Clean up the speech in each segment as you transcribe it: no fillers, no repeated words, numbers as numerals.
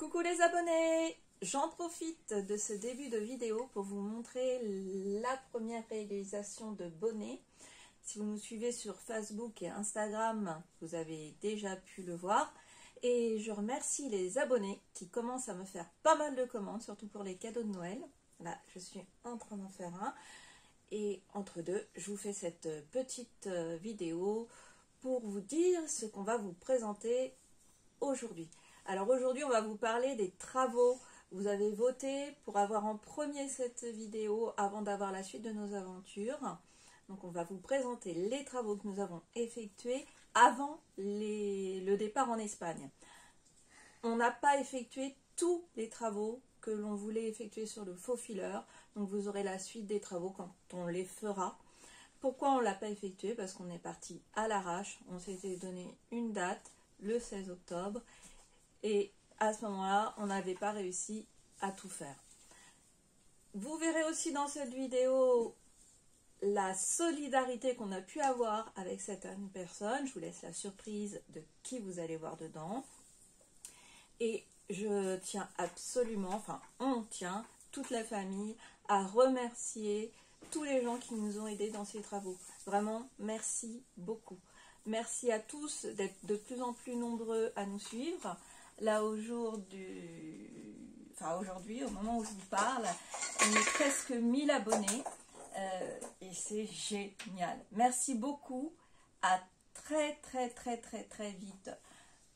Coucou les abonnés! J'en profite de ce début de vidéo pour vous montrer la première réalisation de bonnet. Si vous nous suivez sur Facebook et Instagram, vous avez déjà pu le voir. Et je remercie les abonnés qui commencent à me faire pas mal de commandes, surtout pour les cadeaux de Noël. Là, je suis en train d'en faire un. Et entre deux, je vous fais cette petite vidéo pour vous dire ce qu'on va vous présenter aujourd'hui. Alors aujourd'hui, on va vous parler des travaux. Vous avez voté pour avoir en premier cette vidéo avant d'avoir la suite de nos aventures. Donc on va vous présenter les travaux que nous avons effectués avant le départ en Espagne. On n'a pas effectué tous les travaux que l'on voulait effectuer sur le faux fileur. Donc vous aurez la suite des travaux quand on les fera. Pourquoi on ne l'a pas effectué? Parce qu'on est parti à l'arrache. On s'était donné une date, le 16 octobre. Et à ce moment-là, on n'avait pas réussi à tout faire. Vous verrez aussi dans cette vidéo la solidarité qu'on a pu avoir avec certaines personnes. Je vous laisse la surprise de qui vous allez voir dedans. Et je tiens absolument, enfin on tient, toute la famille, à remercier tous les gens qui nous ont aidés dans ces travaux. Vraiment, merci beaucoup. Merci à tous d'être de plus en plus nombreux à nous suivre. Là, aujourd'hui, au moment où je vous parle, on est presque 1000 abonnés et c'est génial. Merci beaucoup. À très vite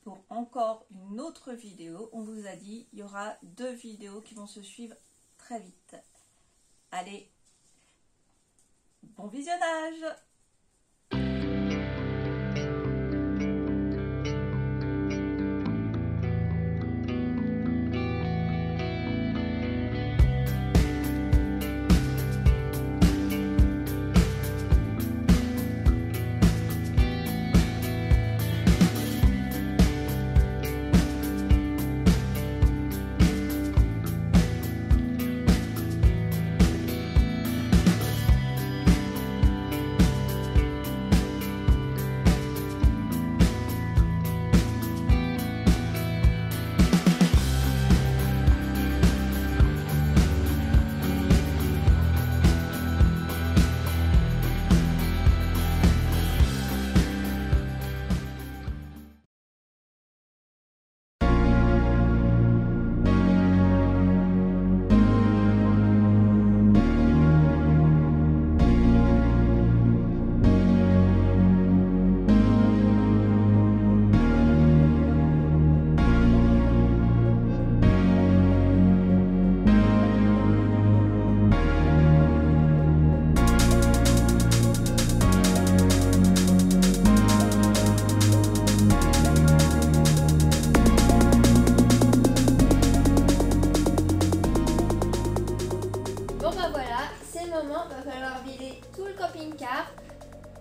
pour encore une autre vidéo. On vous a dit, il y aura 2 vidéos qui vont se suivre très vite. Allez, bon visionnage!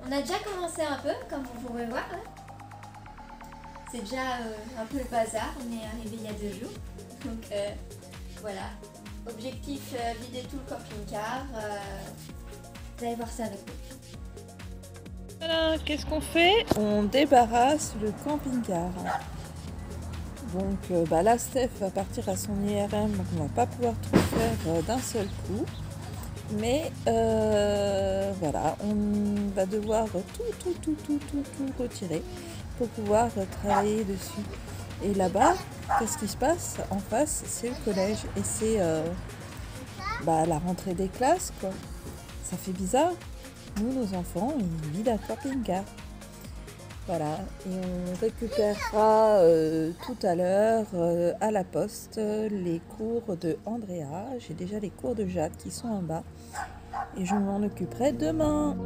On a déjà commencé un peu, comme vous pouvez voir. C'est déjà un peu le bazar. On est arrivé il y a 2 jours. Donc voilà. Objectif, vider tout le camping-car. Vous allez voir ça avec nous. Voilà, qu'est-ce qu'on fait? On débarrasse le camping-car. Donc là, Steph va partir à son IRM, donc on va pas pouvoir tout faire d'un seul coup. Mais voilà, on va devoir tout retirer pour pouvoir travailler dessus. Et là-bas, qu'est-ce qui se passe? En face, c'est le collège et c'est la rentrée des classes, quoi. Ça fait bizarre. Nous, nos enfants, ils vident un camping-car. Voilà, et on récupérera tout à l'heure à la poste les cours de Andrea. J'ai déjà les cours de Jade qui sont en bas et je m'en occuperai demain.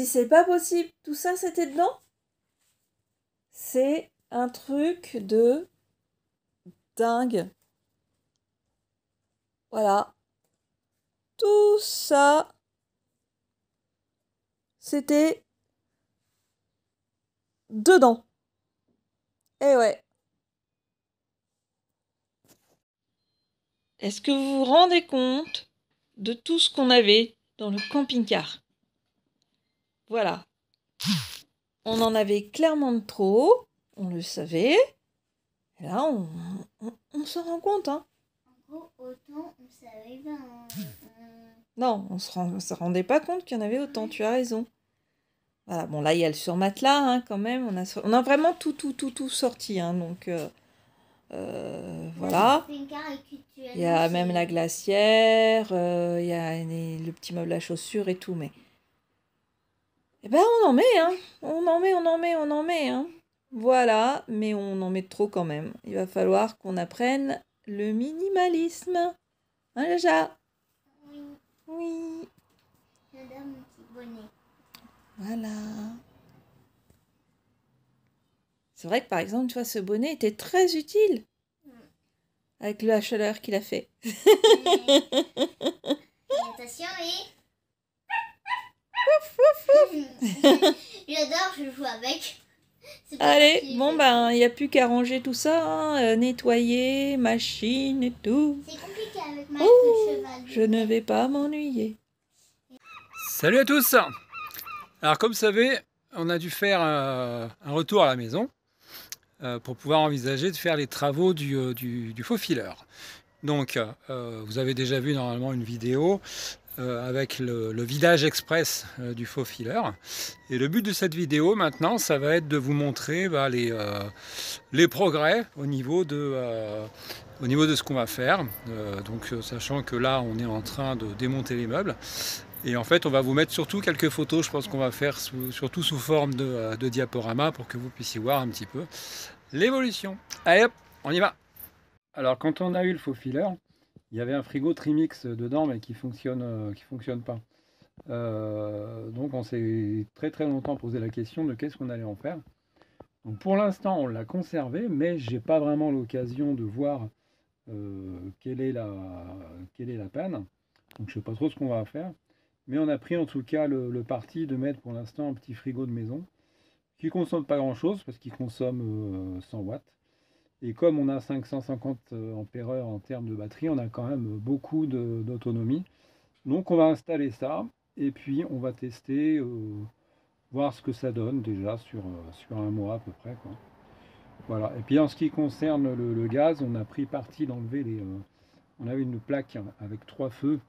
dit, c'est pas possible, tout ça c'était dedans? C'est un truc de dingue. Voilà. Tout ça, c'était dedans. Eh ouais. Est-ce que vous vous rendez compte de tout ce qu'on avait dans le camping-car? Voilà. On en avait clairement trop, on le savait. Et là, on s'en rend compte, hein. En gros, autant on savait pas. Non, on se rendait pas compte qu'il y en avait autant, tu as raison. Voilà, bon là, il y a le surmatelas, hein, quand même. On a vraiment tout sorti, hein, donc voilà. Il y a même la glacière, il y a le petit meuble à chaussures et tout, mais... Eh ben, on en met, hein. On en met, hein. Voilà, mais on en met trop quand même. Il va falloir qu'on apprenne le minimalisme. Hein, Jaja? Oui. Oui. J'adore mon petit bonnet. Voilà. C'est vrai que par exemple, tu vois, ce bonnet était très utile. Avec la chaleur qu'il a fait. Attention et... J'adore, je joue avec. Allez, bon ben, il n'y a plus qu'à ranger tout ça, hein, nettoyer, machine et tout. C'est compliqué avec ma queue de cheval. Je ne vais pas m'ennuyer. Salut à tous! Alors comme vous savez, on a dû faire un retour à la maison pour pouvoir envisager de faire les travaux du faux fileur. Donc vous avez déjà vu normalement une vidéo avec le vidage express du faux fileur. Et le but de cette vidéo maintenant, ça va être de vous montrer les progrès au niveau de ce qu'on va faire. Donc sachant que là, on est en train de démonter les meubles. Et en fait, on va vous mettre surtout quelques photos, je pense qu'on va faire surtout sous forme de diaporama pour que vous puissiez voir un petit peu l'évolution. Allez hop, on y va! Alors quand on a eu le faux fileur, il y avait un frigo Trimix dedans mais qui fonctionne pas. Donc on s'est très longtemps posé la question de qu'est-ce qu'on allait en faire. Donc pour l'instant on l'a conservé, mais j'ai pas vraiment l'occasion de voir quelle est la panne. Donc je sais pas trop ce qu'on va faire. Mais on a pris en tout cas le parti de mettre pour l'instant un petit frigo de maison qui consomme pas grand chose parce qu'il consomme 100 watts. Et comme on a 550 ampères en termes de batterie, on a quand même beaucoup d'autonomie. Donc on va installer ça et puis on va tester, voir ce que ça donne déjà sur un mois à peu près, quoi. Voilà. Et puis en ce qui concerne le gaz, on a pris parti d'enlever on avait une plaque avec 3 feux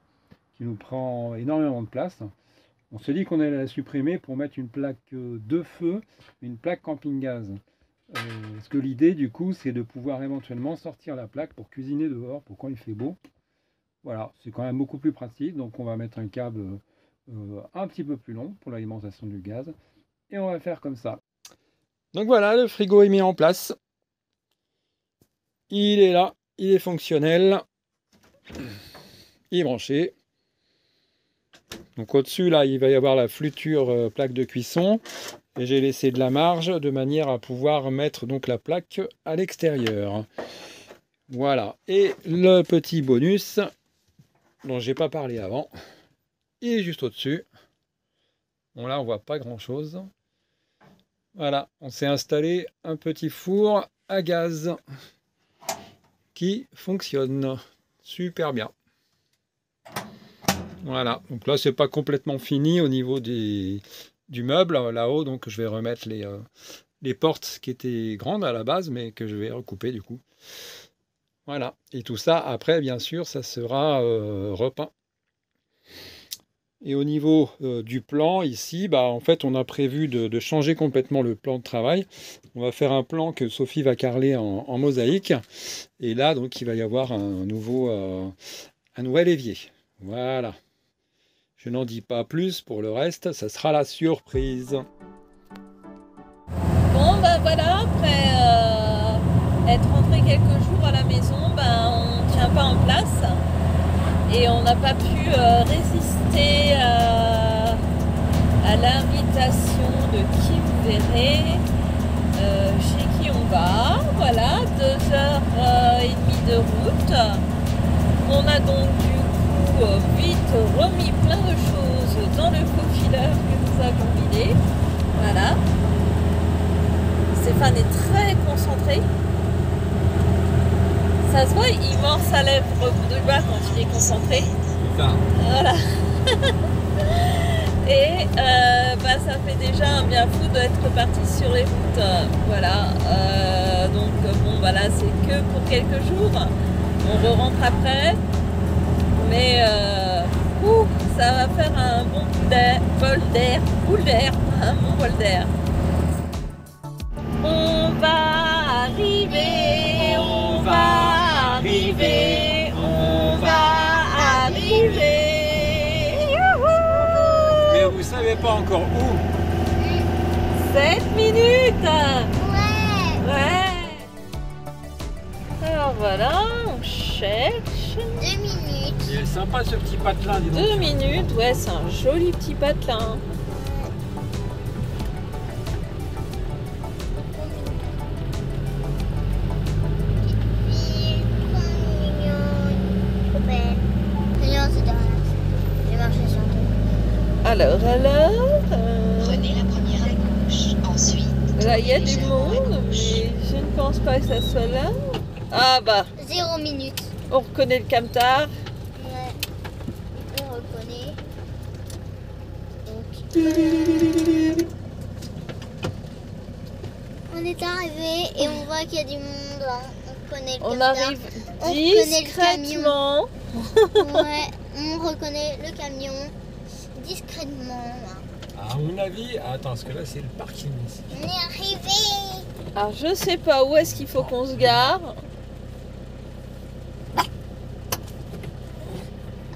qui nous prend énormément de place. On s'est dit qu'on allait la supprimer pour mettre une plaque 2 feux, une plaque camping-gaz. Parce que l'idée du coup c'est de pouvoir éventuellement sortir la plaque pour cuisiner dehors, pour quand il fait beau. Voilà, c'est quand même beaucoup plus pratique. Donc on va mettre un câble un petit peu plus long pour l'alimentation du gaz. Et on va faire comme ça. Donc voilà, le frigo est mis en place. Il est là, il est fonctionnel. Il est branché. Donc au-dessus, là, il va y avoir la future plaque de cuisson. Et j'ai laissé de la marge de manière à pouvoir mettre donc la plaque à l'extérieur. Voilà. Et le petit bonus dont j'ai pas parlé avant, il est juste au-dessus. Bon là, on voit pas grand-chose. Voilà, on s'est installé un petit four à gaz qui fonctionne super bien. Voilà, donc là c'est pas complètement fini au niveau du meuble là-haut, donc je vais remettre les portes qui étaient grandes à la base mais que je vais recouper du coup. Voilà, et tout ça après bien sûr ça sera repeint. Et au niveau du plan ici, bah, en fait on a prévu de changer complètement le plan de travail. On va faire un plan que Sophie va carreler en mosaïque, et là donc il va y avoir un nouvel évier. Voilà. Je n'en dis pas plus, pour le reste, ça sera la surprise. Bon, ben voilà, après être rentré quelques jours à la maison, ben on ne tient pas en place. Et on n'a pas pu résister à l'invitation de Kim Verret, chez qui on va. Voilà, 2h30 de route. On a donc du coup vite remis plein de choses dans le faufileur que nous avons vidé. Voilà. Stéphane est très concentré. Ça se voit, il mord sa lèvre de bas quand il est concentré. Voilà. Et ça fait déjà un bien fou d'être parti sur les routes. Voilà. Donc bon, voilà, c'est que pour quelques jours. On rentre après. Mais ça va faire un bon bol d'air, un bon bol d'air. On va arriver, on va arriver, on va arriver. Youhou! Mais vous savez pas encore où? 7 minutes. Ouais. Alors voilà, on cherche. 2 minutes. Il est sympa ce petit patelin, dis donc. 2 minutes, ouais, c'est un joli petit patelin. Alors, Prenez la première à gauche, ensuite. là il y a tournez du légèrement à monde, gauche. mais je ne pense pas que ça soit là. Ah bah, 0 minutes. on reconnaît le camtar. Ouais. On reconnaît. Donc, on est arrivé et on voit qu'il y a du monde. Hein. On connaît le On camtar. arrive On reconnaît le discrètement. Ouais, on reconnaît le camion discrètement. À mon avis, attends, parce que là c'est le parking ici. On est arrivé. Alors je sais pas où est-ce qu'il faut qu'on se gare.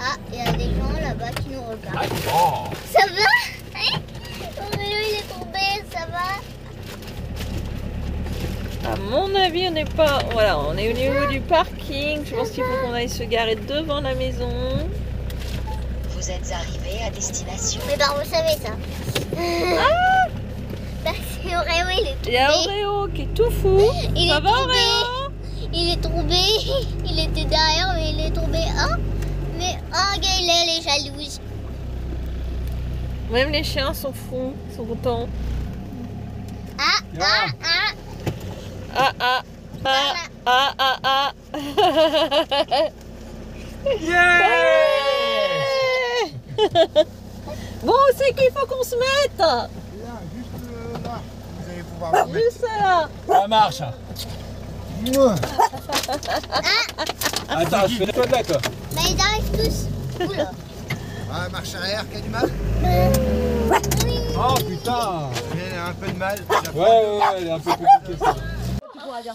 Ah, il y a des gens là-bas qui nous regardent. Oh. Ça va? Hein? Mon vélo il est tombé, ça va? À mon avis, on n'est pas. Voilà, on est au niveau du parking. Je pense qu'il faut qu'on aille se garer devant la maison. Vous êtes arrivé à destination. Mais bah vous savez ça. Bah c'est Oreo, il est tombé. Il y a Oreo qui est tout fou. Il Ça est va tombé. Oreo? Il est tombé. Il était derrière mais il est tombé. Oh, mais oh Gaëlle elle est jalouse. Même les chiens sont fous, sont contents. Ah, ah, ah. Ah ah ah ah ah ah. Bon, c'est qu'il faut qu'on se mette. Là, juste là, vous allez pouvoir vous mettre. Juste là. Ça marche. Mouah. Attends, je fais toi de là toi. Bah ils arrivent tous. Oula. Ah, marche arrière, qui a du mal? Oui. Oh putain. Elle a un peu de mal. Ouais, elle est un peu compliquée ça.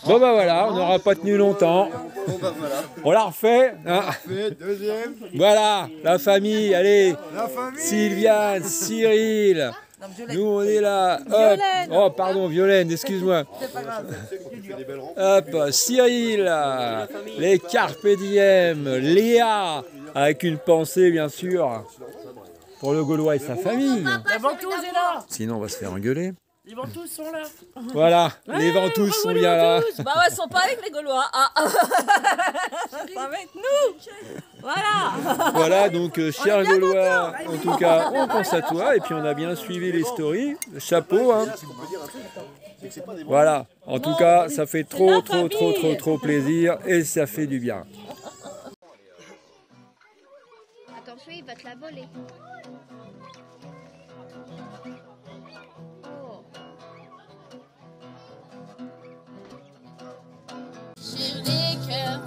Bon bah voilà, on n'aura pas tenu longtemps. Bon bah voilà. On la refait. Hein. Fait, deuxième. Voilà, la famille, allez. La famille. Sylviane, Cyril. Nous on est là. Hop. Oh pardon, Violaine, excuse-moi. Hop, Cyril, les Carpe Diem, Léa, avec une pensée bien sûr pour le Gaulois et sa famille. La ventouse est là. Sinon on va se faire engueuler. Les ventouses sont là. Voilà, les ventouses sont bien là. Bah ouais, ils sont pas avec les Gaulois. Ah. Ils sont avec nous. Voilà. Voilà, donc cher Gaulois, en tout cas, on pense à toi. Et puis on a bien suivi les stories. Chapeau, hein. Voilà, en tout cas, ça fait trop plaisir et ça fait du bien. Attention, il va te la voler. Sur les cœurs,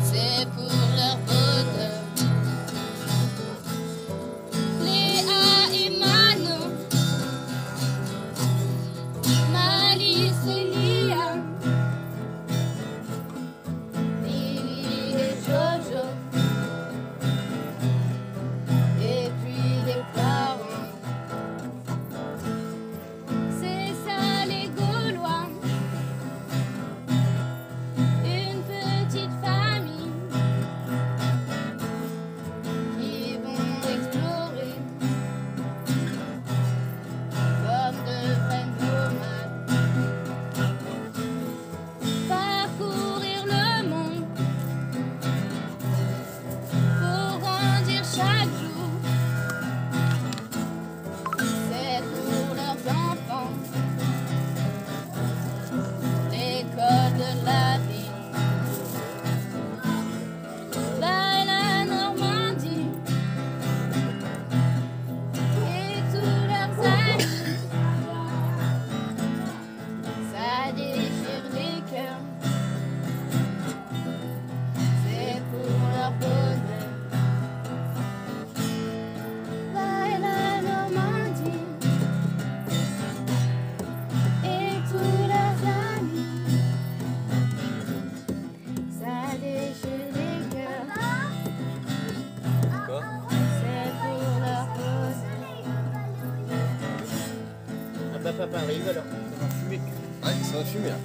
c'est pour leur bonheur. Léa et Manon, Malice et Liam, Lily et Jojo, bah papa arrive alors. Ça va fumer. Ouais, ça va fumer là.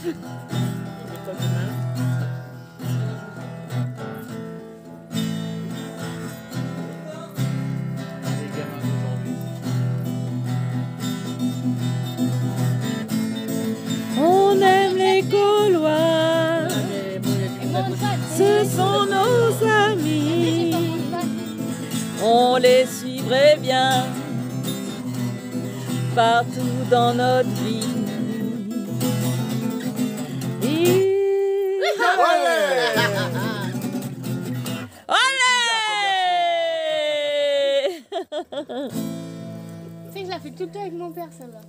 L'école demain. Les gamins d'aujourd'hui. On aime les Gaulois, ce sont nos amis. On les suivrait bien partout dans notre vie. Tu sais que je la fais tout le temps avec mon père, celle-là.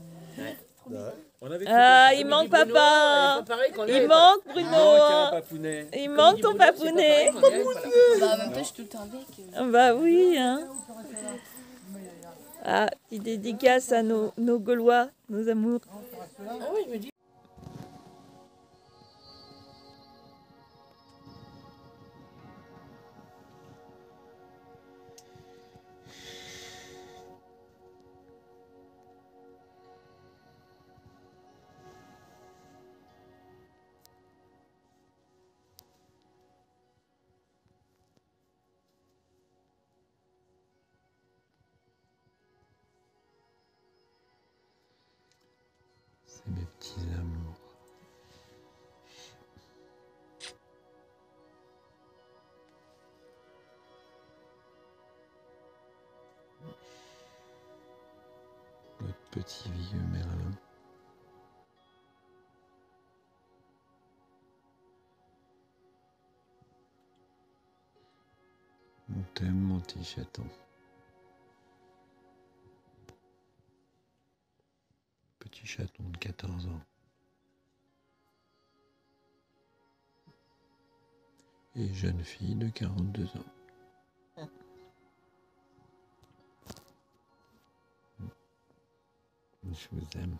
Ah, il manque papa. Il manque Bruno. Il manque ton papounet. Bah, en même temps, je suis tout le temps avec. Bah oui, hein. Ah, petite dédicace à nos Gaulois, nos amours. C'est mes petits amours. Notre petit vieux Merlin. On t'aime, mon petit chaton. Petit chaton de 14 ans. Et jeune fille de 42 ans. Je vous aime.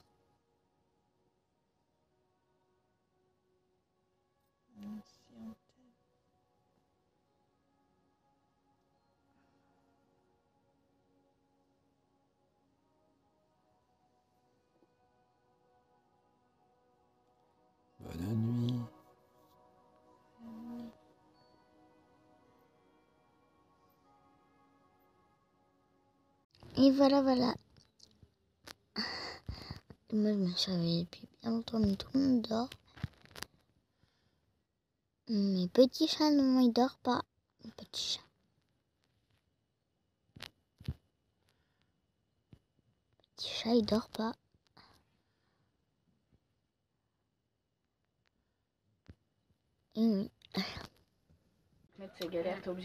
Bonne nuit. Et voilà. Moi, je me suis réveillée depuis bien longtemps, mais tout le monde dort. Mes petits chats, non, ils dorment pas. Mes petits chats. Petit chat, il dort pas. Et oui.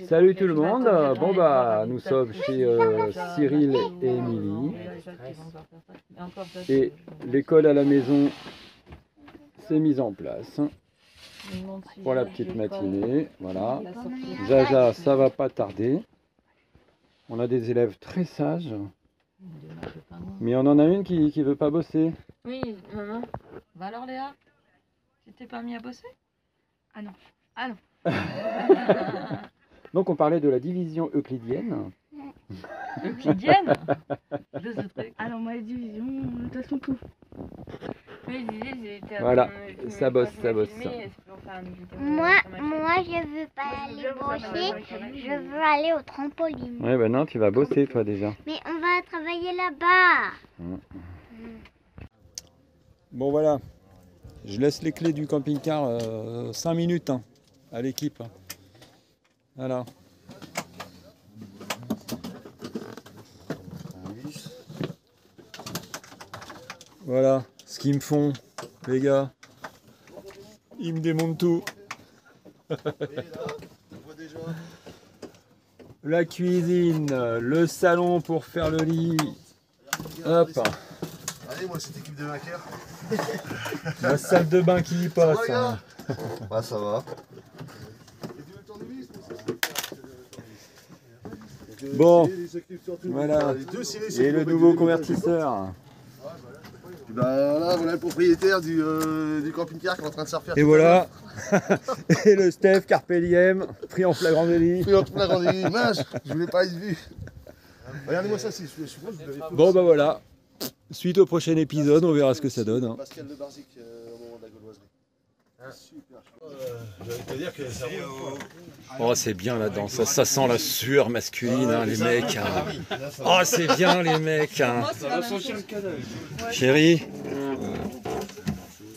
Salut tout le monde. Bon bah nous sommes chez Cyril et Émilie. Et l'école à la maison s'est mise en place pour la petite matinée. Voilà. Jaja, ça va pas tarder. On a des élèves très sages. Mais on en a une qui veut pas bosser. Oui, maman. Bah alors Léa, tu t'es pas mis à bosser? Ah non. Ah non. Donc on parlait de la division euclidienne. Euclidienne? Je sais très. Ah non, moi, les divisions, de toute façon, tout. Voilà, ça bosse. Moi, je veux pas aller bosser, je veux aller au trampoline. Ouais, ben non, tu vas bosser toi déjà. Mais on va travailler là-bas. Bon voilà, je laisse les clés du camping-car 5 minutes hein, à l'équipe. Voilà. Voilà ce qu'ils me font, les gars. Ils me démontent tout. La cuisine, le salon pour faire le lit. Hop. Allez, moi, cette équipe de vainqueurs. La salle de bain qui y passe. Hein. Bah, ça va. Bon, voilà. Et le nouveau convertisseur. Bah là, voilà le propriétaire du camping-car qui est en train de se refaire. Et voilà. Et le Steph Carpeliem, pris en flagrant délit. Pris en flagrant délit. Mince, je voulais pas être vu. Regardez-moi ça, je suppose que vous l'avez fait. Bon bah voilà. suite au prochain épisode, on verra ce que ça donne. Hein. Pascal de Barzic au moment de la gauloiserie. Super. Je vais te dire que ça Oh, c'est bien là-dedans, ça sent la sueur masculine, hein, les mecs. Hein. Oh, c'est bien les mecs. Hein. Chérie,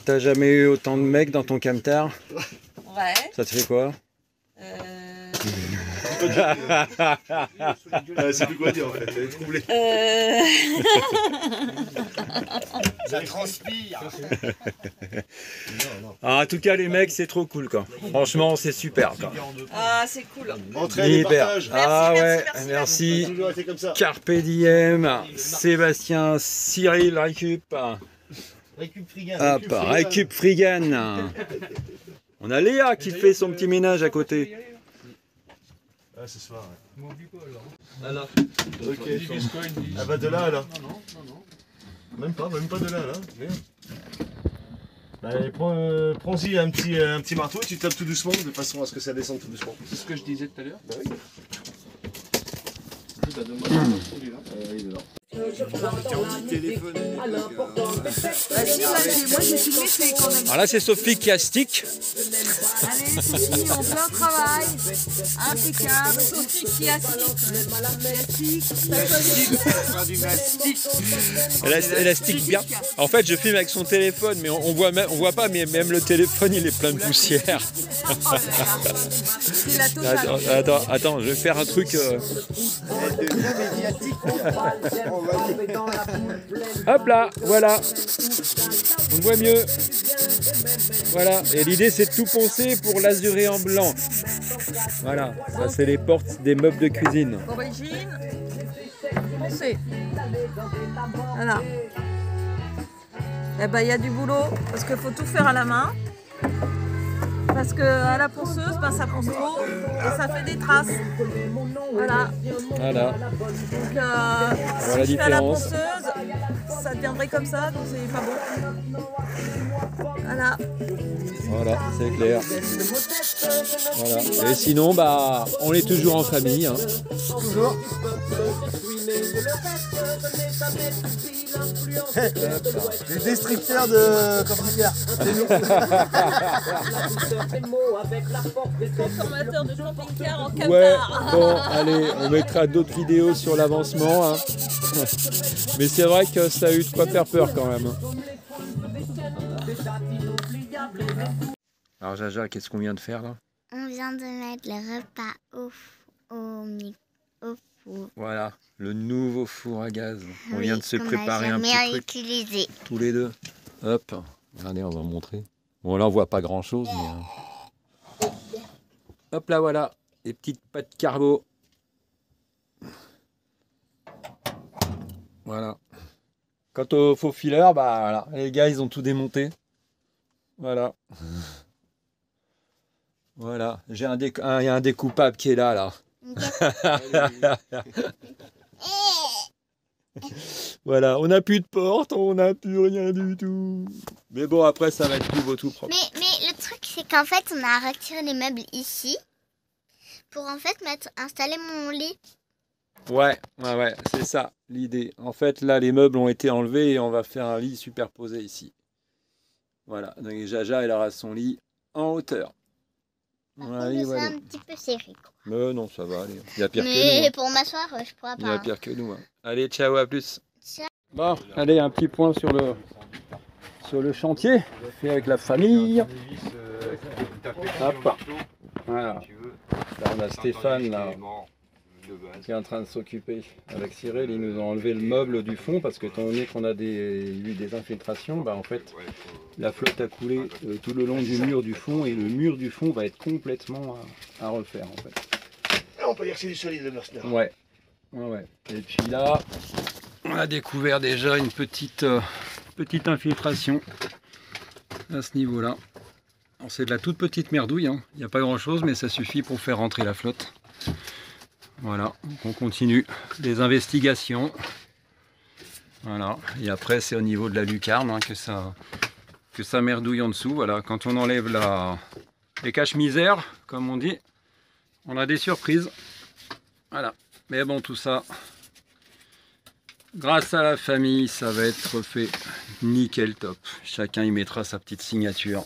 t'as jamais eu autant de mecs dans ton camtar? Ouais. Ça te fait quoi? c'est plus quoi dire en fait, elle est troublée. Ça transpire. En tout cas, les mecs, c'est trop cool, quoi. Franchement, c'est super, quoi. Ah, c'est cool. Entraide et partage. Ah ouais, Ça a merci. toujours été comme ça. Carpe diem, Sébastien, Cyril, Récup. Récup Frigan. Hop, Récup Frigan. On a Léa qui fait son petit ménage à côté. Ah, ce soir, ouais. Ok. Ah bah de là, là. Même pas de là, là. Bah, prends-y un petit marteau, tu tapes tout doucement, de façon à ce que ça descende tout doucement. C'est ce que je disais tout à l'heure. Bah oui. Il est là. Alors là, c'est Sophie qui a stick. Allez, Sophie, en plein travail. Impeccable. Sophie qui a Elle a stick bien. En fait, je filme avec son téléphone, mais on voit pas, mais même le téléphone, il est plein de poussière. Attends, je vais faire un truc. Hop là, voilà. On voit mieux. Voilà. Et l'idée, c'est de tout poncer pour l'azurer en blanc. Voilà. Ça, c'est les portes des meubles de cuisine. Origine. Poncé. Voilà. Eh ben, il y a du boulot parce qu'il faut tout faire à la main. Parce que à la ponceuse, ben, ça ponce trop et ça fait des traces. Voilà. Voilà. Donc, Voilà la si je fais à la différence. ponceuse, ça deviendrait comme ça, donc c'est pas bon. Voilà. Voilà, c'est clair. Voilà. Et sinon, bah, on est toujours en famille. Hein. Toujours. Les destructeurs de camping-car. Transformateur de camping-car en camtar. Ouais, bon, allez, on mettra d'autres vidéos sur l'avancement. Hein. Mais c'est vrai que ça a eu de quoi faire peur quand même. Alors Jaja, qu'est-ce qu'on vient de faire là? On vient de mettre le repas au four. Voilà, le nouveau four à gaz. On Oui, vient de se préparer un petit truc utilisé. tous les deux. Hop, regardez, on va montrer. Bon là on voit pas grand chose, mais... Hop là voilà, les petites pâtes carbo. Voilà. Quant au faux fileur, bah voilà, les gars ils ont tout démonté. Voilà. Voilà, il y a un découpable qui est là. Voilà, on n'a plus de porte, on n'a plus rien du tout. Mais bon, après ça va être tout beau, tout propre. Mais le truc, c'est qu'en fait, on a retiré les meubles ici pour en fait installer mon lit. Ouais, c'est ça l'idée. En fait, là, les meubles ont été enlevés et on va faire un lit superposé ici. Voilà, donc Jaja, elle aura son lit en hauteur. Après, je suis un petit peu serré. Mais non, ça va aller. Il y a pire que nous. Mais pour m'asseoir, je pourrais pas. Il y a pire que nous. Hein. Allez, ciao, à plus. Ciao. Bon, allez, un petit point sur le chantier, fait avec la famille. Hop. Voilà. Là, on a Stéphane là, qui est en train de s'occuper. Avec Cyril, ils nous ont enlevé le meuble du fond parce que étant donné qu'on a eu des infiltrations, bah en fait, la flotte a coulé tout le long du mur du fond et le mur du fond va être complètement à refaire en fait. On peut dire que c'est du solide le Mersner. Ouais. Et puis là, on a découvert déjà une petite infiltration à ce niveau-là. C'est de la toute petite merdouille, hein. Il n'y a pas grand-chose, mais ça suffit pour faire rentrer la flotte. Voilà, donc on continue les investigations. Voilà, et après c'est au niveau de la lucarne hein, que ça merdouille en dessous. Voilà, quand on enlève les caches-misères, comme on dit, on a des surprises. Voilà, mais bon, tout ça grâce à la famille, ça va être fait nickel top. Chacun y mettra sa petite signature.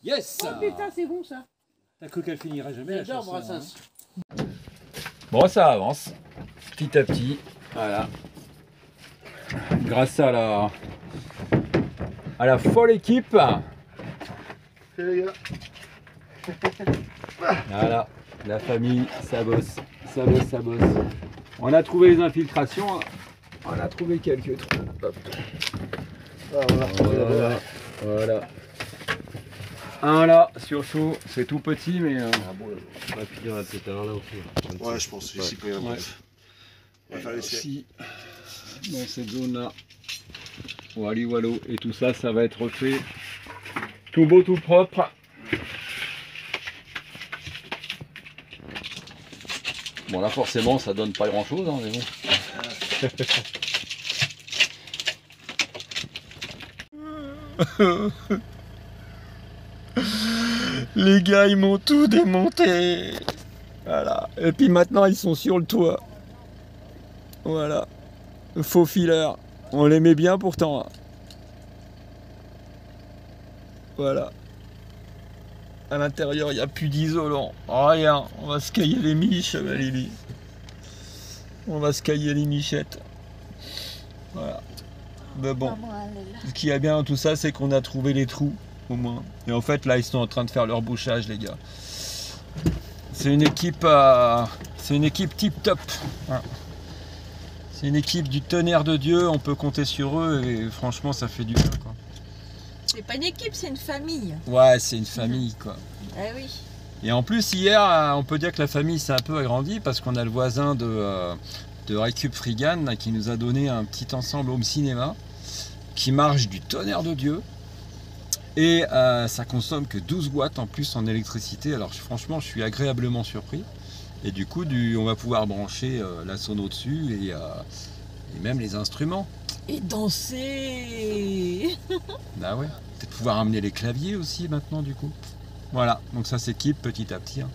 Yes! Oh putain, c'est bon ça! T'as cru qu'elle finirait jamais? J'adore Brassens. Bon, ça avance petit à petit. Voilà. Grâce à la folle équipe. Salut les gars. Voilà, la famille, ça bosse, ça bosse, ça bosse. On a trouvé les infiltrations. On a trouvé quelques trous. Hop. Voilà. Voilà. Un là, surtout, c'est tout petit, mais. Ah bon, on va finir à peut-être un là aussi. Ouais, je pense ici quand même. On va faire l'essai. Ici, dans cette zone-là. Wally Wallo. Et tout ça, ça va être fait tout beau, tout propre. Bon, là, forcément, ça donne pas grand-chose, hein, mais bon. Les gars, ils m'ont tout démonté. Voilà. Et puis maintenant, ils sont sur le toit. Voilà. Faux fileurs. On les met bien pourtant. Voilà. À l'intérieur, il n'y a plus d'isolant. Rien. On va se cailler les miches, Valérie. On va se cailler les michettes. Voilà. Mais bon. Ce qui est bien dans tout ça, c'est qu'on a trouvé les trous. Au moins. Et en fait là ils sont en train de faire leur bouchage les gars. C'est une équipe tip top. Hein. C'est une équipe du tonnerre de Dieu, on peut compter sur eux et franchement ça fait du bien quoi. C'est pas une équipe, c'est une famille. Ouais, c'est une famille quoi. Eh oui. Et en plus hier on peut dire que la famille s'est un peu agrandie parce qu'on a le voisin de Récup Frigan là, qui nous a donné un petit ensemble home cinéma qui marche du tonnerre de Dieu. Et ça consomme que 12 watts en plus en électricité. Alors franchement, je suis agréablement surpris. Et du coup, on va pouvoir brancher la sono dessus et même les instruments. Et danser. Bah ouais. Peut-être pouvoir amener les claviers aussi maintenant du coup. Voilà. Donc ça s'équipe petit à petit. Hein.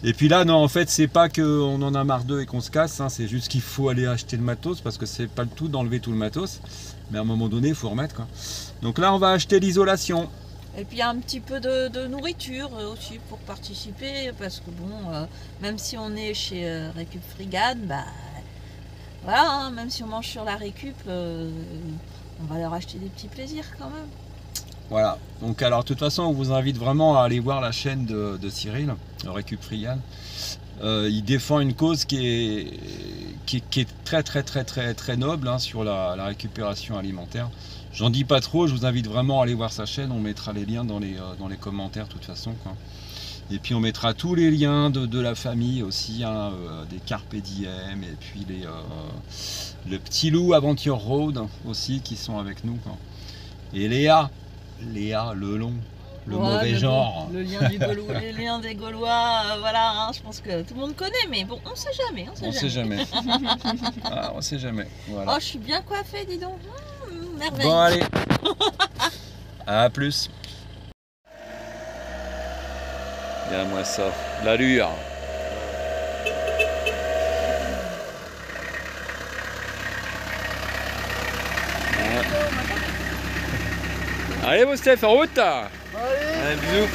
Et puis là, non, en fait, c'est pas qu'on en a marre d'eux et qu'on se casse. Hein, c'est juste qu'il faut aller acheter le matos parce que c'est pas le tout d'enlever tout le matos. Mais à un moment donné, il faut remettre quoi. Donc là, on va acheter l'isolation. Et puis un petit peu de nourriture aussi pour participer. Parce que bon, même si on est chez Récup Frigan, bah voilà, hein, même si on mange sur la récup, on va leur acheter des petits plaisirs quand même. Voilà. Donc alors, de toute façon, on vous invite vraiment à aller voir la chaîne de Cyril, Récup Frigan. Il défend une cause qui est très noble hein, sur la récupération alimentaire. J'en dis pas trop, je vous invite vraiment à aller voir sa chaîne, on mettra les liens dans les commentaires de toute façon quoi. Et puis on mettra tous les liens de la famille aussi, hein, des Carpe Diem et puis le petit loup Aventure Road aussi qui sont avec nous quoi. Et Léa le long. Le mauvais genre. Le lien du Gaulois, les liens des Gaulois, voilà, hein, je pense que tout le monde connaît, mais bon, on sait jamais. On sait jamais. Ah, on sait jamais. Voilà. Oh, je suis bien coiffée, dis donc. Merveille. Bon, allez. À plus. Regarde-moi ça, l'allure. Allez, mon Steph, en route. Allez, bisous.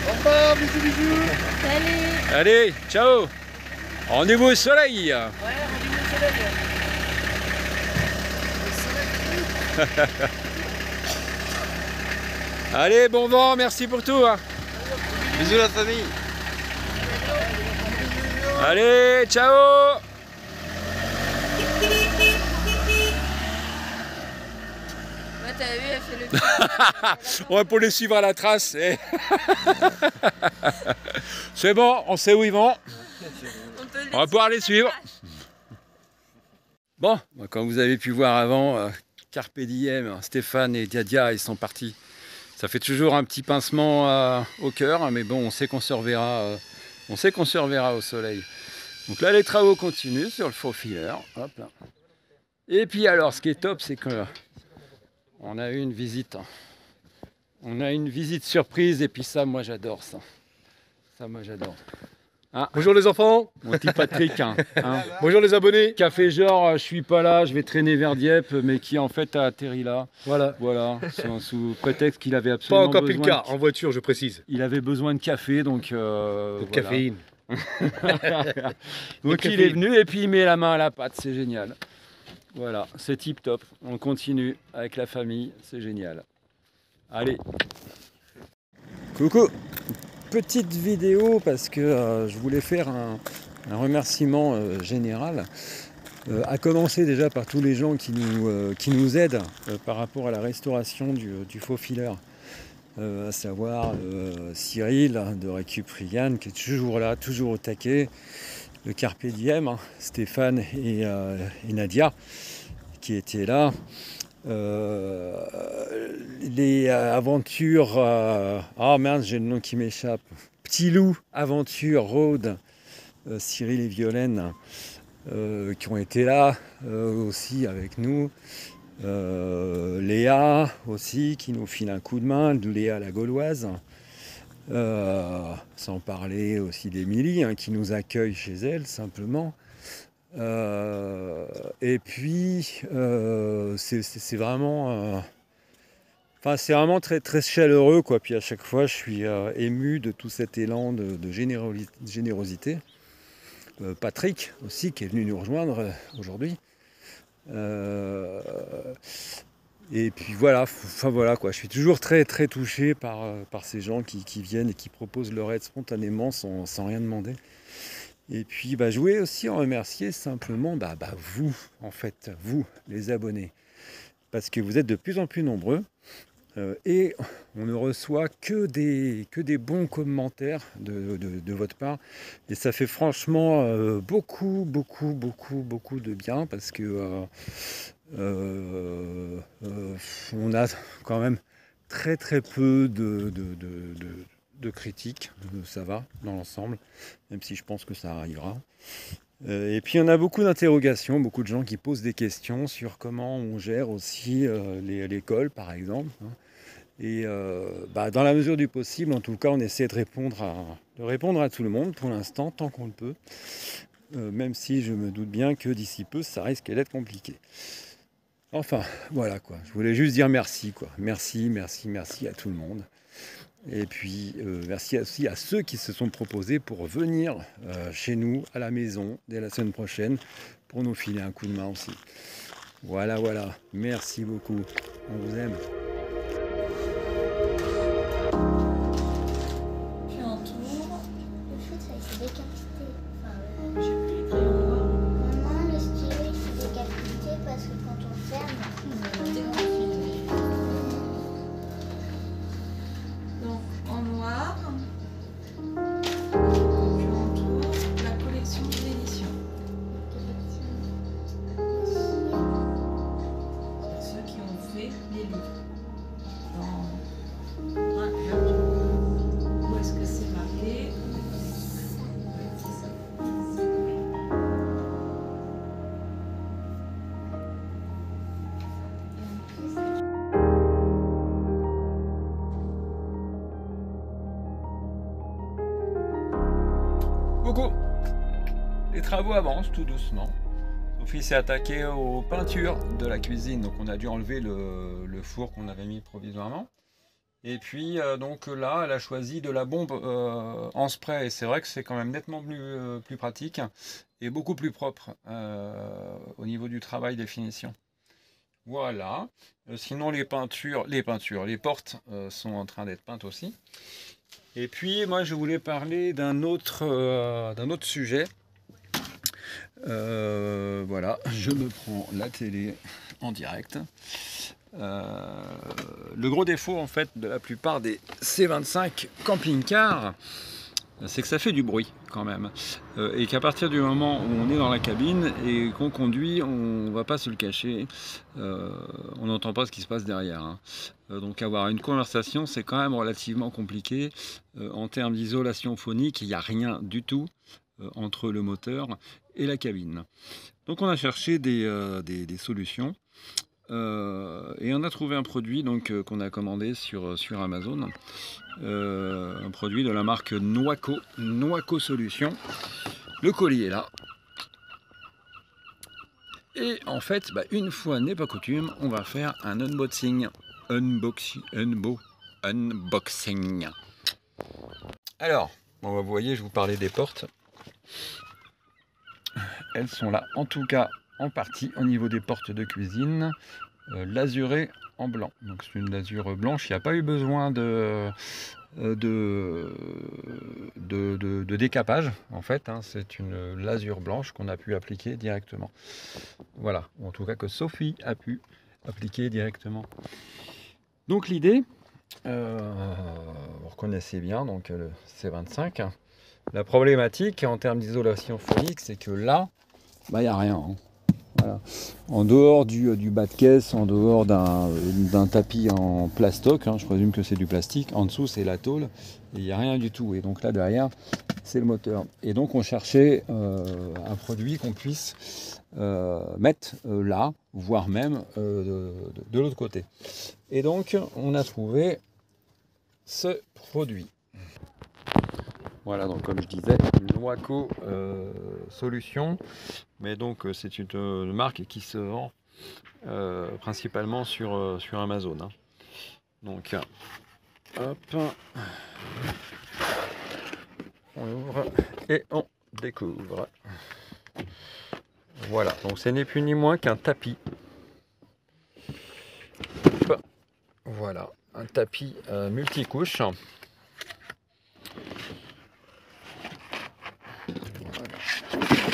Au revoir, bisous. Salut. Allez, ciao. Rendez-vous au soleil. Ouais, rendez-vous au soleil. Allez, bon vent, merci pour tout. Hein. Bisous la famille. Allez, ciao. T'as vu, elle fait le Ouais, pour les suivre à la trace. C'est bon, on sait où ils vont. On va pouvoir les suivre. Bon, comme vous avez pu voir avant, Carpe Diem, Stéphane et Diadia, ils sont partis Ça fait toujours un petit pincement au cœur, mais bon, on sait qu'on se reverra, au soleil. Donc là, les travaux continuent sur le faux filer. Hop là. Et puis alors, ce qui est top, c'est que on a eu une visite. On a une visite surprise, et puis ça, moi j'adore ça. Ça, moi j'adore. Ah. Bonjour les enfants. Mon petit Patrick. Hein. Bonjour les abonnés. Qui a fait genre, je suis pas là, je vais traîner vers Dieppe, mais qui en fait a atterri là. Voilà. Sous prétexte qu'il avait absolument pas en camping-car, en voiture, je précise. Il avait besoin de café, donc de caféine. Donc il est venu et puis il met la main à la pâte, c'est génial. Voilà, c'est tip top. On continue avec la famille, c'est génial. Allez. Coucou. Petite vidéo parce que je voulais faire un remerciement général, à commencer déjà par tous les gens qui nous aident par rapport à la restauration du faux filer, à savoir Cyril de Récup-Rian qui est toujours là, toujours au taquet, le Carpe Diem, hein, Stéphane et Nadia qui étaient là. Les aventures ah merde, j'ai le nom qui m'échappe, Petit Loup Aventure Road, Cyril et Violaine qui ont été là aussi avec nous, Léa aussi qui nous file un coup de main, Léa la Gauloise, sans parler aussi d'Émilie hein, qui nous accueille chez elle simplement. Et puis c'est vraiment c'est vraiment très très chaleureux quoi. Puis à chaque fois je suis ému de tout cet élan de générosité. Patrick aussi qui est venu nous rejoindre aujourd'hui, et puis voilà, voilà quoi. Je suis toujours très très touché par ces gens qui viennent et qui proposent leur aide spontanément sans rien demander. Et puis je voulais aussi en remercier simplement vous, en fait, vous, les abonnés. Parce que vous êtes de plus en plus nombreux et on ne reçoit que des bons commentaires de votre part. Et ça fait franchement beaucoup de bien parce que on a quand même très peu de critiques, ça va dans l'ensemble, même si je pense que ça arrivera. Et puis on a beaucoup d'interrogations, beaucoup de gens qui posent des questions sur comment on gère aussi l'école par exemple. Et dans la mesure du possible, en tout cas, on essaie de répondre à tout le monde pour l'instant, tant qu'on le peut. Même si je me doute bien que d'ici peu, ça risque d'être compliqué. Enfin, voilà quoi. Je voulais juste dire merci quoi. Merci à tout le monde. Et puis merci aussi à ceux qui se sont proposés pour venir chez nous à la maison dès la semaine prochaine pour nous filer un coup de main aussi. Voilà, merci beaucoup, on vous aime. Puis en tour. Le foot ça s'est décapité. J'ai pris les crayons noirs. Maman, le stylo il s'est décapité parce que quand on ferme, Donc en noir, puis en tour, la collection d'édition. Pour ceux qui ont fait les livres. Où est-ce que c'est marqué? Coucou. Les travaux avancent tout doucement. Sophie s'est attaquée aux peintures de la cuisine, donc on a dû enlever le four qu'on avait mis provisoirement. Et puis donc là, elle a choisi de la bombe en spray, et c'est vrai que c'est quand même nettement plus pratique et beaucoup plus propre au niveau du travail des finitions. Voilà. Sinon les portes sont en train d'être peintes aussi. Et puis moi je voulais parler d'un autre sujet. Voilà, je me prends la télé en direct. Le gros défaut en fait de la plupart des C25 camping-cars, c'est que ça fait du bruit quand même. Et qu'à partir du moment où on est dans la cabine et qu'on conduit, on ne va pas se le cacher, on n'entend pas ce qui se passe derrière. Hein. Donc avoir une conversation, c'est quand même relativement compliqué. En termes d'isolation phonique, il n'y a rien du tout entre le moteur et la cabine. Donc on a cherché des solutions. Et on a trouvé un produit qu'on a commandé sur Amazon, un produit de la marque Noaco Solutions. Le colis est là. Et en fait, une fois n'est pas coutume, on va faire un unboxing. Unboxing. Alors, vous voyez, je vous parlais des portes. Elles sont là, en tout cas en partie au niveau des portes de cuisine, l'azuré en blanc. Donc c'est une lasure blanche, il n'y a pas eu besoin de décapage en fait, hein. C'est une lasure blanche qu'on a pu appliquer directement. Voilà, ou en tout cas que Sophie a pu appliquer directement. Donc l'idée, vous reconnaissez bien donc le C25. La problématique en termes d'isolation phonique, c'est que là, il n'y a rien. Hein. Voilà. En dehors du bas de caisse, en dehors d'un tapis en plastoc, hein, je présume que c'est du plastique, en dessous c'est la tôle, et il n'y a rien du tout. Et donc là derrière, c'est le moteur. Et donc on cherchait un produit qu'on puisse mettre là, voire même de l'autre côté. Et donc on a trouvé ce produit. Voilà, donc comme je disais, Noaco Solutions, mais donc c'est une marque qui se vend principalement sur Amazon. Hein. Donc, hop, on ouvre et on découvre. Voilà, donc ce n'est plus ni moins qu'un tapis. Hop. Voilà, un tapis multicouche.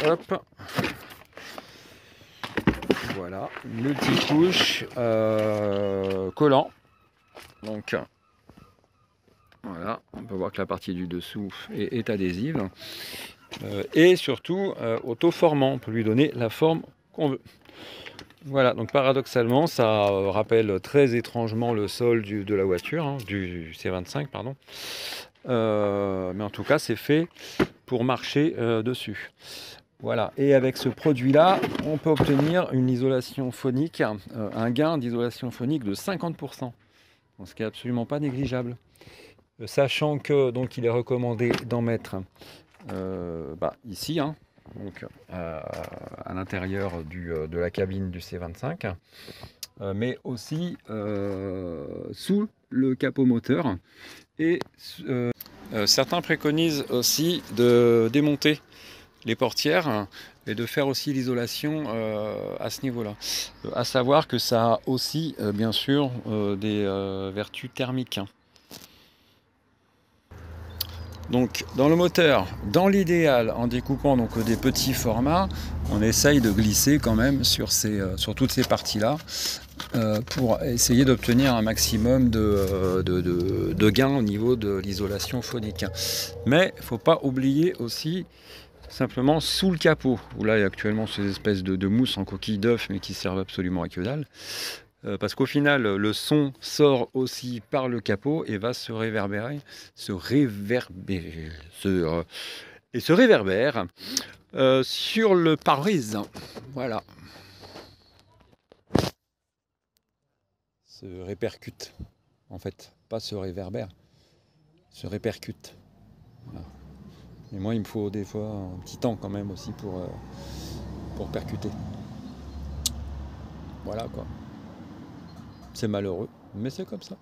Hop. Voilà, multicouche, collant. Donc voilà, on peut voir que la partie du dessous est adhésive. Et surtout auto-formant, on peut lui donner la forme qu'on veut. Voilà, donc paradoxalement, ça rappelle très étrangement le sol de la voiture, hein, du C25, pardon. Mais en tout cas, c'est fait pour marcher dessus. Voilà, et avec ce produit-là, on peut obtenir une isolation phonique, un gain d'isolation phonique de 50%, ce qui n'est absolument pas négligeable. Sachant que donc il est recommandé d'en mettre ici, hein, donc à l'intérieur de la cabine du C25, mais aussi sous le capot moteur. Et certains préconisent aussi de démonter les portières et de faire aussi l'isolation à ce niveau-là. À savoir que ça a aussi, bien sûr, des vertus thermiques. Donc, dans le moteur, dans l'idéal, en découpant donc des petits formats, on essaye de glisser quand même sur toutes ces parties-là pour essayer d'obtenir un maximum de gains au niveau de l'isolation phonique. Mais il ne faut pas oublier aussi simplement sous le capot, où là il y a actuellement ces espèces de mousse en coquille d'œuf, mais qui servent absolument à que dalle. Parce qu'au final, le son sort aussi par le capot et va se réverbérer, se réverbère sur le pare-brise. Voilà. Se répercute, en fait, pas se réverbère, se répercute. Voilà. Et moi, il me faut des fois un petit temps quand même aussi pour percuter. Voilà quoi. C'est malheureux, mais c'est comme ça.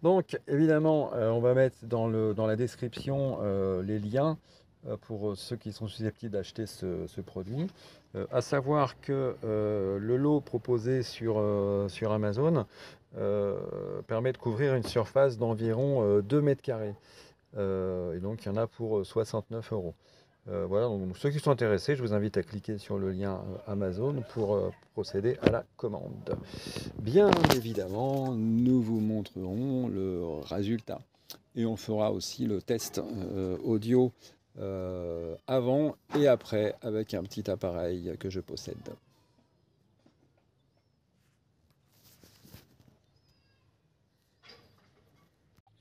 Donc, évidemment, on va mettre dans la description les liens pour ceux qui sont susceptibles d'acheter ce produit. À savoir que le lot proposé sur Amazon permet de couvrir une surface d'environ 2 mètres carrés. Et donc il y en a pour 69 €. Voilà, donc ceux qui sont intéressés, je vous invite à cliquer sur le lien Amazon pour procéder à la commande. Bien évidemment, nous vous montrerons le résultat. Et on fera aussi le test audio avant et après avec un petit appareil que je possède.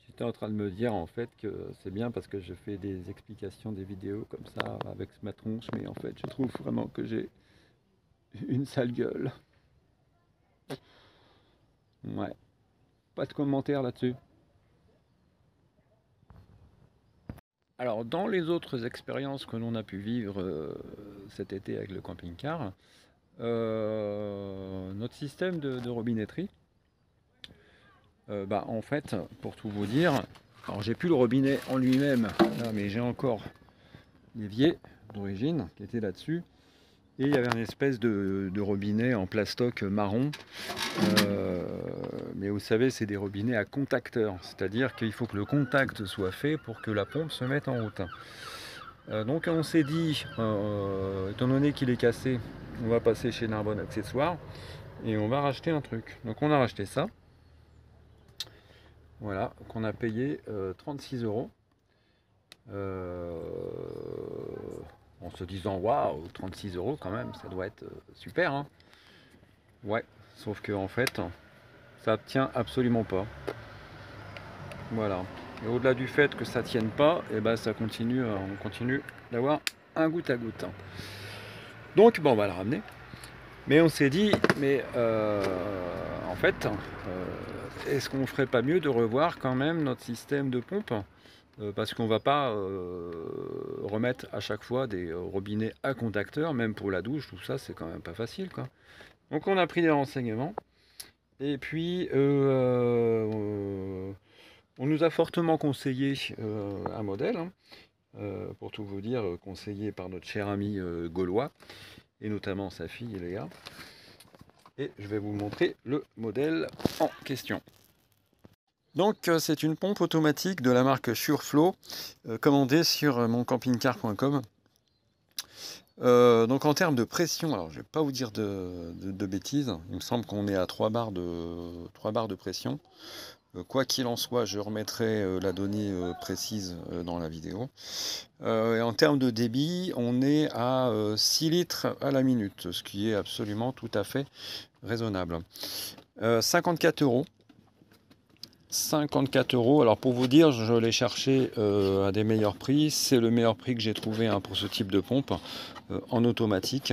J'étais en train de me dire en fait que c'est bien parce que je fais des explications des vidéos comme ça avec ma tronche, mais en fait je trouve vraiment que j'ai une sale gueule. Ouais, pas de commentaires là-dessus. Alors dans les autres expériences que l'on a pu vivre cet été avec le camping-car, notre système de robinetterie, en fait, pour tout vous dire, alors j'ai plus le robinet en lui-même, là, mais j'ai encore l'évier d'origine qui était là-dessus. Et il y avait une espèce de robinet en plastoc marron. Mais vous savez, c'est des robinets à contacteur. C'est-à-dire qu'il faut que le contact soit fait pour que la pompe se mette en route. Donc on s'est dit, étant donné qu'il est cassé, on va passer chez Narbonne Accessoires et on va racheter un truc. Donc on a racheté ça. Voilà, qu'on a payé 36 €. En se disant waouh, 36 € quand même, ça doit être super, hein. Ouais, sauf que en fait, ça tient absolument pas. Voilà. Et au-delà du fait que ça tienne pas, et ben ça continue, on continue d'avoir un goutte à goutte. Donc bon, on va le ramener. Mais on s'est dit, mais en fait, est-ce qu'on ferait pas mieux de revoir quand même notre système de pompe? Parce qu'on va pas remettre à chaque fois des robinets à contacteur, même pour la douche, tout ça c'est quand même pas facile, quoi. Donc on a pris des renseignements, et puis on nous a fortement conseillé un modèle, hein, pour tout vous dire, conseillé par notre cher ami gaulois, et notamment sa fille Léa. Et je vais vous montrer le modèle en question. Donc c'est une pompe automatique de la marque Sureflow, commandée sur moncampingcar.com. Donc en termes de pression, alors je ne vais pas vous dire de bêtises, il me semble qu'on est à 3 barres de pression. Quoi qu'il en soit, je remettrai la donnée précise dans la vidéo. Et en termes de débit, on est à 6 litres à la minute, ce qui est absolument tout à fait raisonnable. 54 €. 54 €. Alors pour vous dire, je l'ai cherché à des meilleurs prix. C'est le meilleur prix que j'ai trouvé, hein, pour ce type de pompe en automatique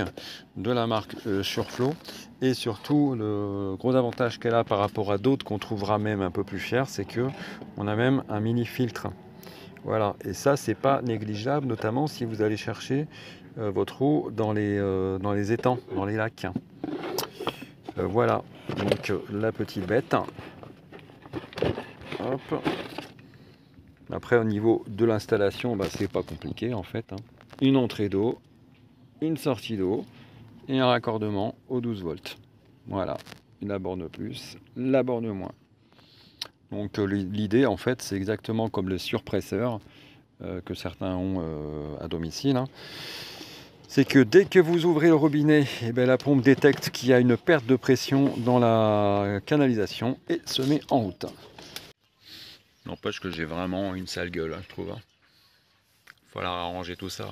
de la marque Sureflow. Et surtout, le gros avantage qu'elle a par rapport à d'autres qu'on trouvera même un peu plus cher, c'est que on a même un mini filtre. Voilà, et ça c'est pas négligeable, notamment si vous allez chercher votre eau dans les étangs, dans les lacs. Voilà, donc la petite bête. Hop. Après au niveau de l'installation, c'est pas compliqué en fait, hein. Une entrée d'eau, une sortie d'eau et un raccordement aux 12 volts. Voilà, la borne plus, la borne moins. Donc l'idée en fait c'est exactement comme le surpresseur que certains ont à domicile, hein. C'est que dès que vous ouvrez le robinet, la pompe détecte qu'il y a une perte de pression dans la canalisation et se met en route. N'empêche que j'ai vraiment une sale gueule, hein, je trouve. Il faut arranger tout ça.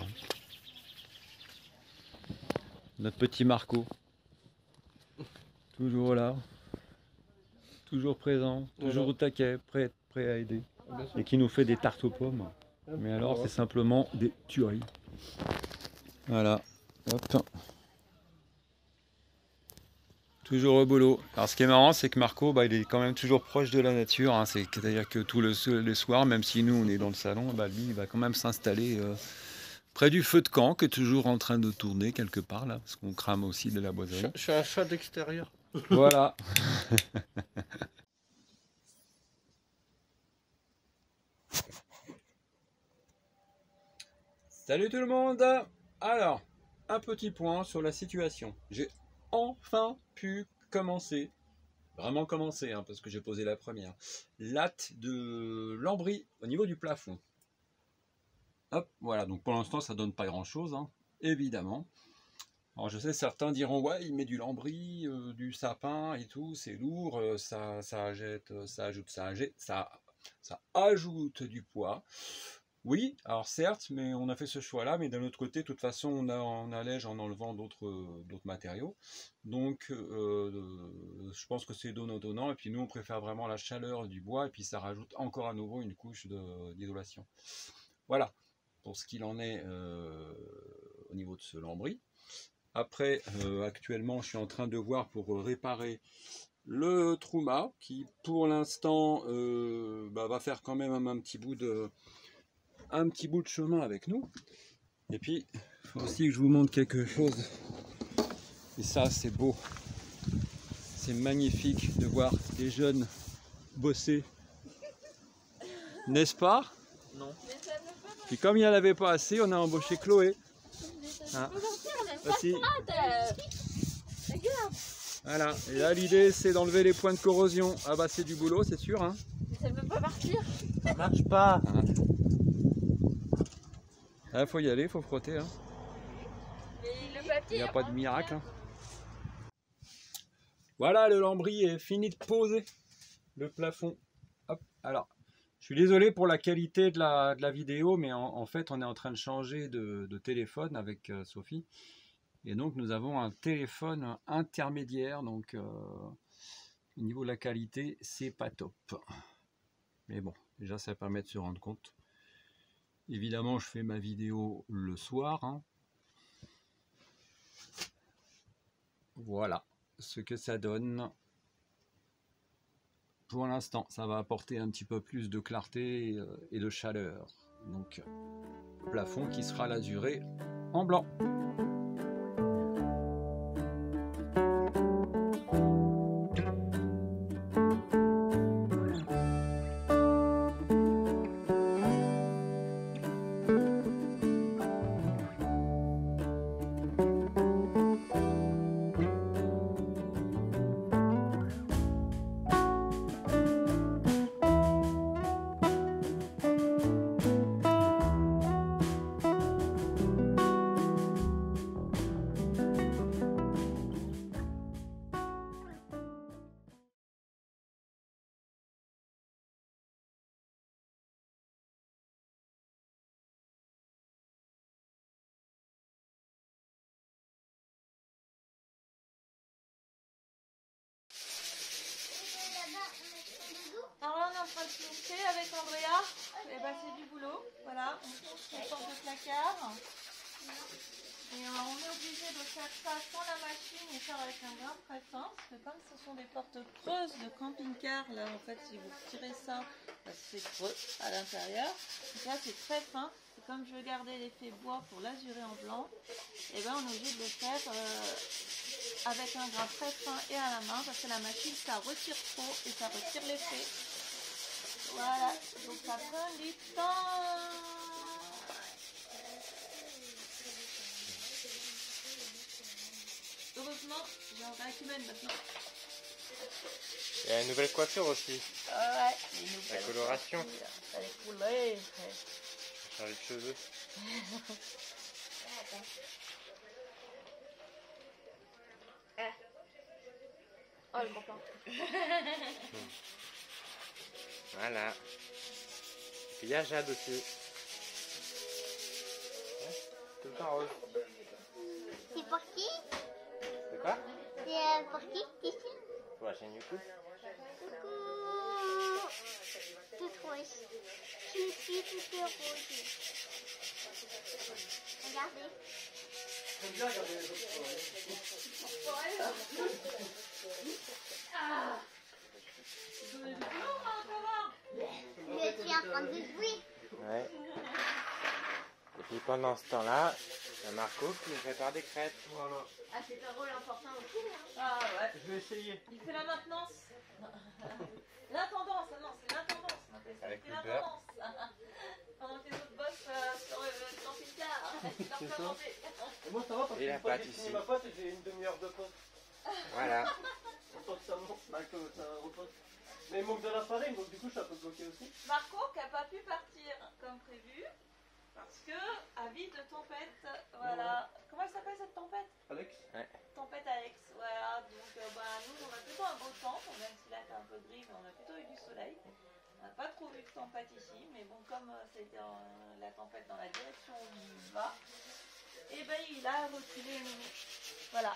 Notre petit Marco. Toujours là. Toujours présent. Toujours au taquet. Prêt à aider. Et qui nous fait des tartes aux pommes. Mais alors c'est simplement des tueries. Voilà. Hop. Toujours au boulot. Alors ce qui est marrant, c'est que Marco, il est quand même toujours proche de la nature, hein. C'est-à-dire que tout le soir, même si nous on est dans le salon, lui il va quand même s'installer près du feu de camp, qui est toujours en train de tourner quelque part là, parce qu'on crame aussi de la boiserie. Je suis un chat d'extérieur. Voilà. Salut tout le monde. Alors, un petit point sur la situation. J'ai enfin pu commencer, vraiment commencer, hein, parce que j'ai posé la première, latte de lambris au niveau du plafond. Hop, voilà, donc pour l'instant ça donne pas grand chose, hein, évidemment. Alors je sais, certains diront ouais, il met du lambris, du sapin et tout, c'est lourd, ça ajoute du poids. Oui, alors certes, mais on a fait ce choix-là, mais d'un autre côté, de toute façon, on allège en enlevant d'autres matériaux. Donc, je pense que c'est donnant-donnant, et puis nous, on préfère vraiment la chaleur du bois, et puis ça rajoute encore à nouveau une couche d'isolation. Voilà, pour ce qu'il en est au niveau de ce lambris. Après, actuellement, je suis en train de voir pour réparer le Truma, qui pour l'instant va faire quand même un petit bout de chemin avec nous. Et puis, il faut aussi que je vous montre quelque chose. Et ça, c'est beau. C'est magnifique de voir les jeunes bosser. N'est-ce pas? Non. Puis comme il n'y en avait pas assez, on a embauché Chloé. Hein? Voici. Voilà. Et là, l'idée, c'est d'enlever les points de corrosion. Ah bah, c'est du boulot, c'est sûr. Hein. Ça ne peut pas partir. Ça marche pas. Hein. Il faut y aller, il faut frotter. Hein. Il n'y a pas de miracle. Hein. Voilà, le lambris est fini de poser. Le plafond. Hop. Alors, je suis désolé pour la qualité de la vidéo, mais en fait, on est en train de changer de téléphone avec Sophie. Et donc, nous avons un téléphone intermédiaire. Donc, au niveau de la qualité, c'est pas top. Mais bon, déjà, ça permet de se rendre compte. Évidemment, je fais ma vidéo le soir. Hein. Voilà ce que ça donne. Pour l'instant, ça va apporter un petit peu plus de clarté et de chaleur. Donc, plafond qui sera lasuré en blanc. Alors là, on est en train de plonger avec Andrea. Et bah, c'est du boulot. Voilà, on ploche une sorte de placard. Et on est obligé de faire ça sans la machine et faire avec un grain très fin. Parce que comme ce sont des portes creuses de camping-car, là en fait, si vous tirez ça, bah, c'est creux à l'intérieur. Donc là, c'est très fin. Et comme je veux garder l'effet bois pour l'azurer en blanc, et ben on est obligé de le faire avec un grain très fin et à la main, parce que la machine, ça retire trop et ça retire l'effet. Voilà, donc ça prend du temps. Heureusement, j'ai un vrai qui mène maintenant. Il y a une nouvelle coiffure aussi. Ouais, les nouvelles. La coloration. Elle est coulée. Changer de cheveux. Oh, le copain. Voilà. Et puis il y a Jade aussi. Tout le temps rose. C'est pour qui? C'est quoi? C'est pour qui? Pour la chaîne YouTube. Coucou. Toute rose. Je suis toute rose. Regardez. J'aime bien regarder les autres. Ah. Je suis en train de jouer. Ouais. Et puis pendant ce temps-là, il y a Marco qui prépare des crêpes. Voilà. Ah, c'est un rôle important aussi. Hein. Ah ouais. Je vais essayer. Il fait la maintenance. L'intendance, non, c'est l'intendance. Avec le beurre. Pendant que les autres bossent sur le camping-car. C'est ça. Et moi ça va parce Et la que pâte j'ai ici. fini ma pâte et j'ai une demi-heure de pause. Voilà. Autant que ça monte, que ça repose. Mais il manque de la farine, donc du coup ça peut bloquer aussi. Marco qui n'a pas pu partir comme prévu. Parce que, avis de tempête, voilà. Comment elle s'appelle cette tempête? Alex? Ouais. Tempête Alex, voilà. Donc nous on a plutôt un beau temps, même si là c'est un peu gris, mais on a plutôt eu du soleil. On n'a pas trop vu de tempête ici, mais bon, comme c'était la tempête dans la direction où il va, et ben il a reculé une minute. Voilà.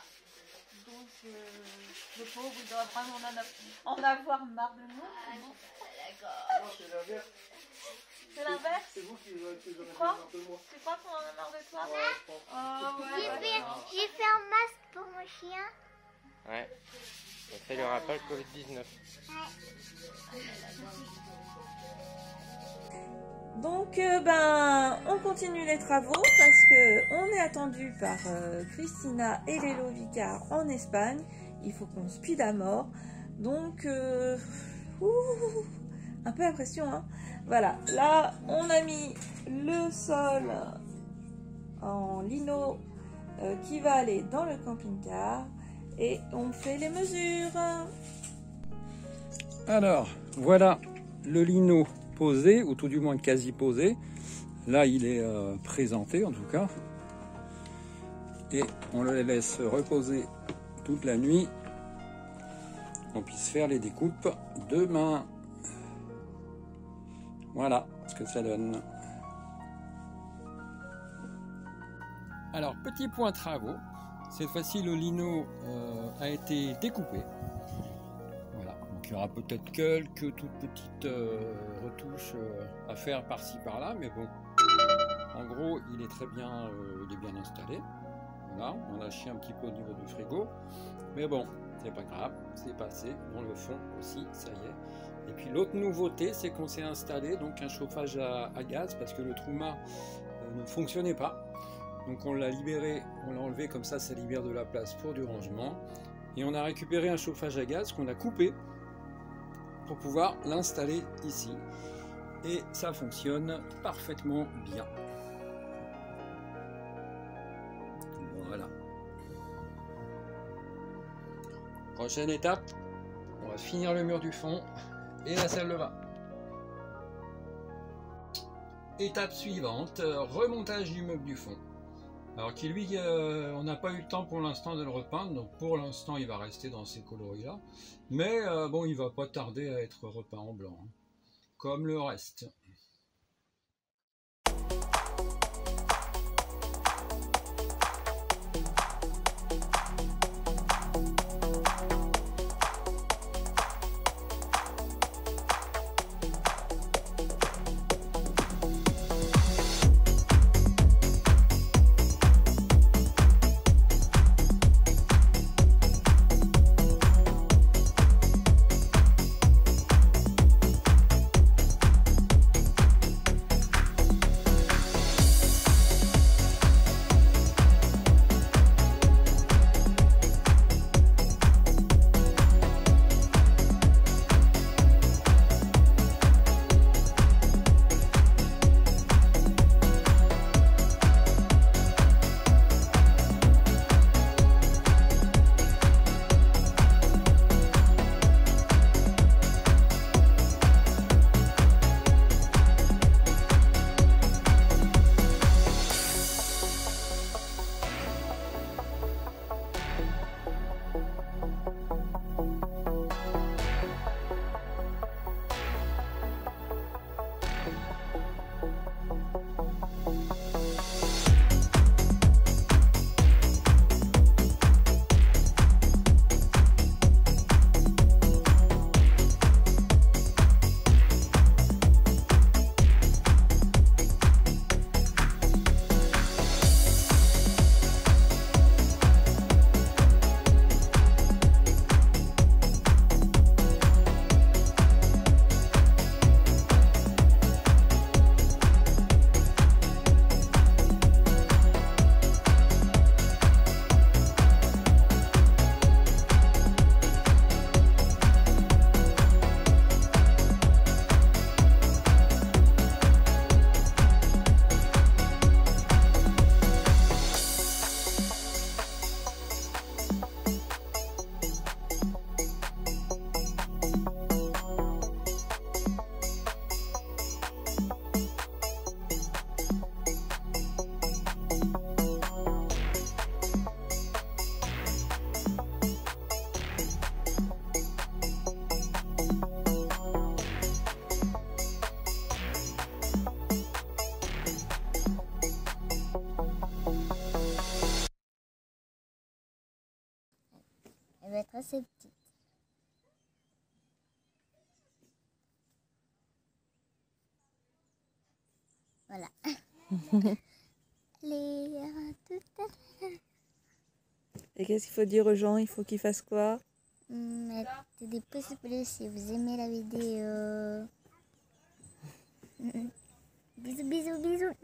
Donc le pauvre, il doit vraiment en avoir marre de nous. D'accord. Non, c'est l'inverse. C'est l'inverse? C'est vous qui en avez crois un peu moins. Tu crois qu'on en a marre de toi? Ouais, je pense. Oh, ouais, J'ai fait un masque pour mon chien. Ouais. On fait le rappel Covid-19. Donc on continue les travaux parce que on est attendu par Christina et Lélo Vicard en Espagne. Il faut qu'on speed à mort. Donc un peu la pression, hein. Voilà, là on a mis le sol en lino qui va aller dans le camping-car et on fait les mesures. Alors, voilà le lino posé, ou tout du moins quasi posé. Là, il est présenté en tout cas. Et on le laisse reposer toute la nuit. On puisse faire les découpes demain. Voilà ce que ça donne. Alors, petit point travaux. Cette fois-ci, le lino a été découpé. Voilà. Donc, il y aura peut-être quelques toutes petites retouches à faire par-ci par-là, mais bon. En gros, il est très bien, bien installé. Voilà. On a chié un petit peu au niveau du frigo, mais bon, c'est pas grave. C'est passé. Dans le fond aussi, ça y est. Et puis l'autre nouveauté, c'est qu'on s'est installé donc un chauffage à gaz parce que le Truma ne fonctionnait pas. Donc on l'a libéré, on l'a enlevé comme ça libère de la place pour du rangement. Et on a récupéré un chauffage à gaz qu'on a coupé pour pouvoir l'installer ici. Et ça fonctionne parfaitement bien. Voilà. Prochaine étape, on va finir le mur du fond et la salle de bain. Étape suivante, remontage du meuble du fond. Alors qui lui, on n'a pas eu le temps pour l'instant de le repeindre, donc pour l'instant il va rester dans ces coloris là. Mais bon, il va pas tarder à être repeint en blanc, hein, comme le reste. va être assez petite. Voilà. Allez, à tout à l'heure. Et qu'est-ce qu'il faut dire aux gens? Il faut qu'ils fassent quoi? Mettez des pouces bleus si vous aimez la vidéo. Bisous, bisous, bisous.